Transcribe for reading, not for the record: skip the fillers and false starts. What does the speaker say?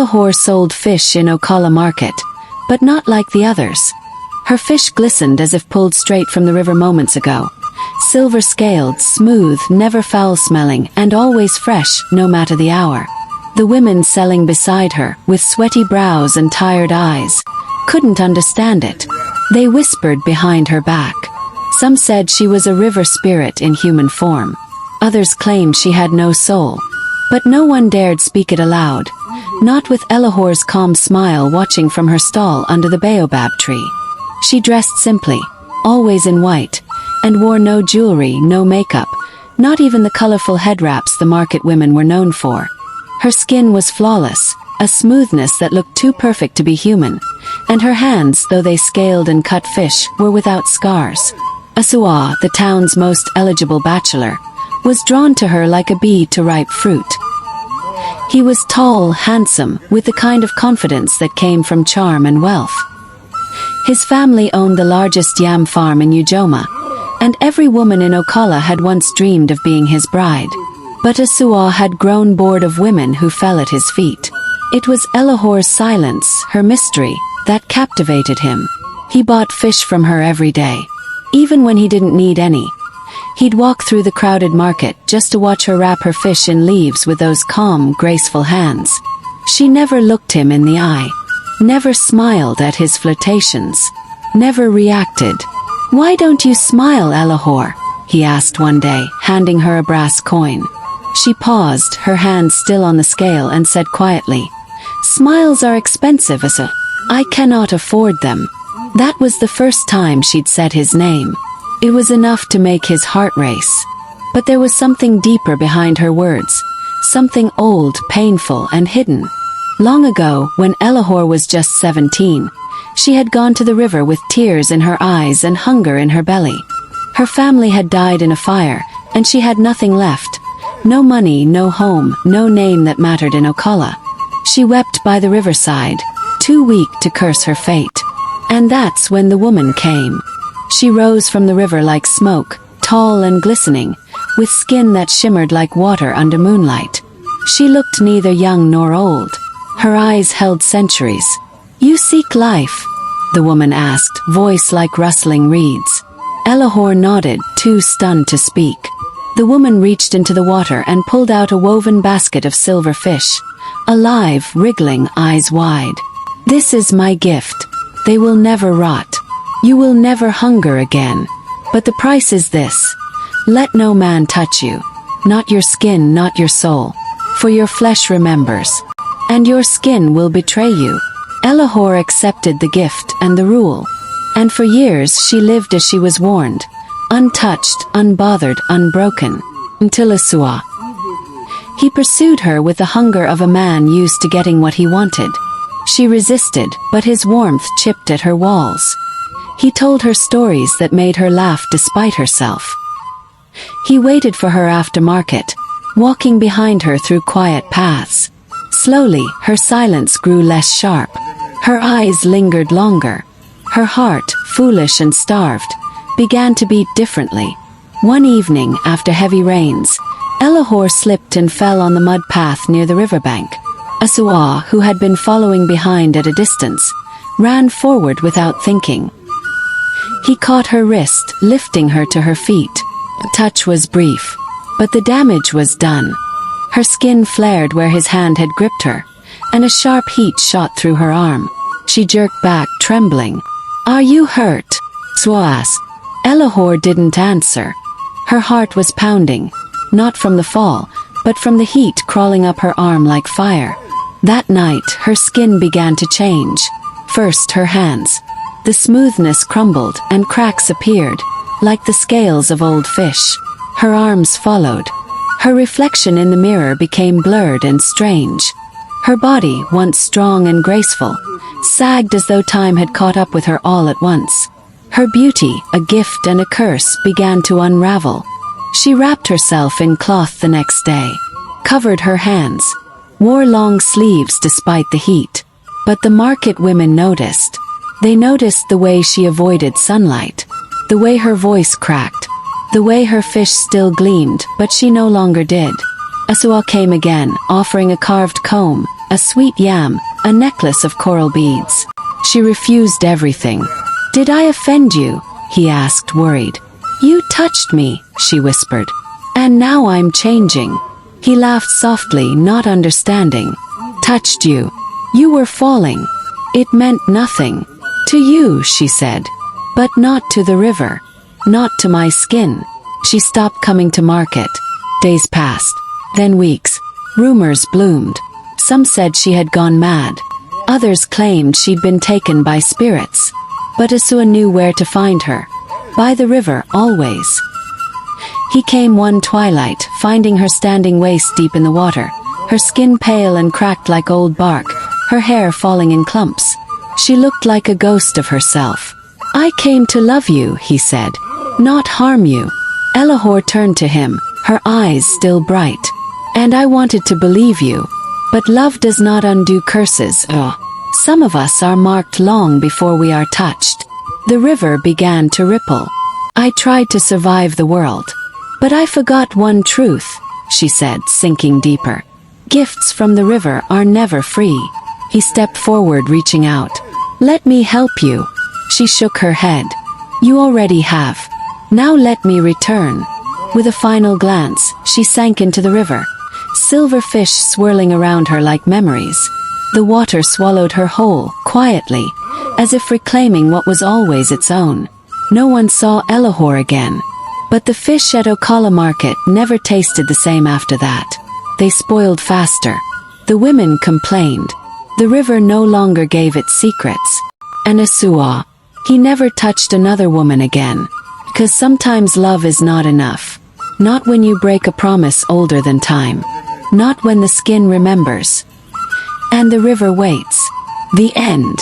Elohor sold fish in Okala Market, but not like the others. Her fish glistened as if pulled straight from the river moments ago. Silver-scaled, smooth, never foul-smelling, and always fresh, no matter the hour. The women selling beside her, with sweaty brows and tired eyes, couldn't understand it. They whispered behind her back. Some said she was a river spirit in human form. Others claimed she had no soul. But no one dared speak it aloud, not with Elohor's calm smile watching from her stall under the baobab tree. She dressed simply, always in white, and wore no jewelry, no makeup, not even the colorful head wraps the market women were known for. Her skin was flawless, a smoothness that looked too perfect to be human, and her hands, though they scaled and cut fish, were without scars. Esuo, the town's most eligible bachelor, was drawn to her like a bee to ripe fruit. He was tall, handsome, with the kind of confidence that came from charm and wealth. His family owned the largest yam farm in Ujoma, and every woman in Okala had once dreamed of being his bride. But Esuo had grown bored of women who fell at his feet. It was Elohor's silence, her mystery, that captivated him. He bought fish from her every day, even when he didn't need any. He'd walk through the crowded market just to watch her wrap her fish in leaves with those calm, graceful hands. She never looked him in the eye, never smiled at his flirtations, never reacted. "Why don't you smile, Elohor?" he asked one day, handing her a brass coin. She paused, her hands still on the scale, and said quietly, "Smiles are expensive, Esuo. I cannot afford them." That was the first time she'd said his name. It was enough to make his heart race. But there was something deeper behind her words, something old, painful, and hidden. Long ago, when Elohor was just 17, she had gone to the river with tears in her eyes and hunger in her belly. Her family had died in a fire, and she had nothing left. No money, no home, no name that mattered in Okala. She wept by the riverside, too weak to curse her fate. And that's when the woman came. She rose from the river like smoke, tall and glistening, with skin that shimmered like water under moonlight. She looked neither young nor old. Her eyes held centuries. "You seek life?" the woman asked, voice like rustling reeds. Elohor nodded, too stunned to speak. The woman reached into the water and pulled out a woven basket of silver fish, alive, wriggling, eyes wide. "This is my gift. They will never rot. You will never hunger again. But the price is this. Let no man touch you. Not your skin, not your soul. For your flesh remembers. And your skin will betray you." Elohor accepted the gift and the rule. And for years she lived as she was warned, untouched, unbothered, unbroken, until Esuo. He pursued her with the hunger of a man used to getting what he wanted. She resisted, but his warmth chipped at her walls. He told her stories that made her laugh despite herself. He waited for her after market, walking behind her through quiet paths. Slowly, her silence grew less sharp. Her eyes lingered longer. Her heart, foolish and starved, began to beat differently. One evening, after heavy rains, Elohor slipped and fell on the mud path near the riverbank. Esuo, who had been following behind at a distance, ran forward without thinking. He caught her wrist, lifting her to her feet. The touch was brief, but the damage was done. Her skin flared where his hand had gripped her, and a sharp heat shot through her arm. She jerked back, trembling. "Are you hurt?" Esuo asked. Elohor didn't answer. Her heart was pounding, not from the fall, but from the heat crawling up her arm like fire. That night, her skin began to change. First, her hands. The smoothness crumbled, and cracks appeared, like the scales of old fish. Her arms followed. Her reflection in the mirror became blurred and strange. Her body, once strong and graceful, sagged as though time had caught up with her all at once. Her beauty, a gift and a curse, began to unravel. She wrapped herself in cloth the next day, covered her hands, wore long sleeves despite the heat. But the market women noticed. They noticed the way she avoided sunlight, the way her voice cracked, the way her fish still gleamed, but she no longer did. Esuo came again, offering a carved comb, a sweet yam, a necklace of coral beads. She refused everything. "Did I offend you?" he asked, worried. "You touched me," she whispered. "And now I'm changing." He laughed softly, not understanding. "Touched you? You were falling. It meant nothing." "To you," she said. "But not to the river. Not to my skin." She stopped coming to market. Days passed. Then weeks. Rumors bloomed. Some said she had gone mad. Others claimed she'd been taken by spirits. But Esuo knew where to find her. By the river, always. He came one twilight, finding her standing waist-deep in the water, her skin pale and cracked like old bark, her hair falling in clumps. She looked like a ghost of herself. "I came to love you," he said, "not harm you." Elohor turned to him, her eyes still bright. "And I wanted to believe you. But love does not undo curses. Some of us are marked long before we are touched." The river began to ripple. "I tried to survive the world. But I forgot one truth," she said, sinking deeper. "Gifts from the river are never free." He stepped forward, reaching out. "Let me help you." She shook her head. "You already have. Now let me return." With a final glance, she sank into the river, silver fish swirling around her like memories. The water swallowed her whole, quietly, as if reclaiming what was always its own. No one saw Elohor again. But the fish at Okala Market never tasted the same after that. They spoiled faster. The women complained. The river no longer gave its secrets. And Esuo, he never touched another woman again. Because sometimes love is not enough. Not when you break a promise older than time. Not when the skin remembers. And the river waits. The end.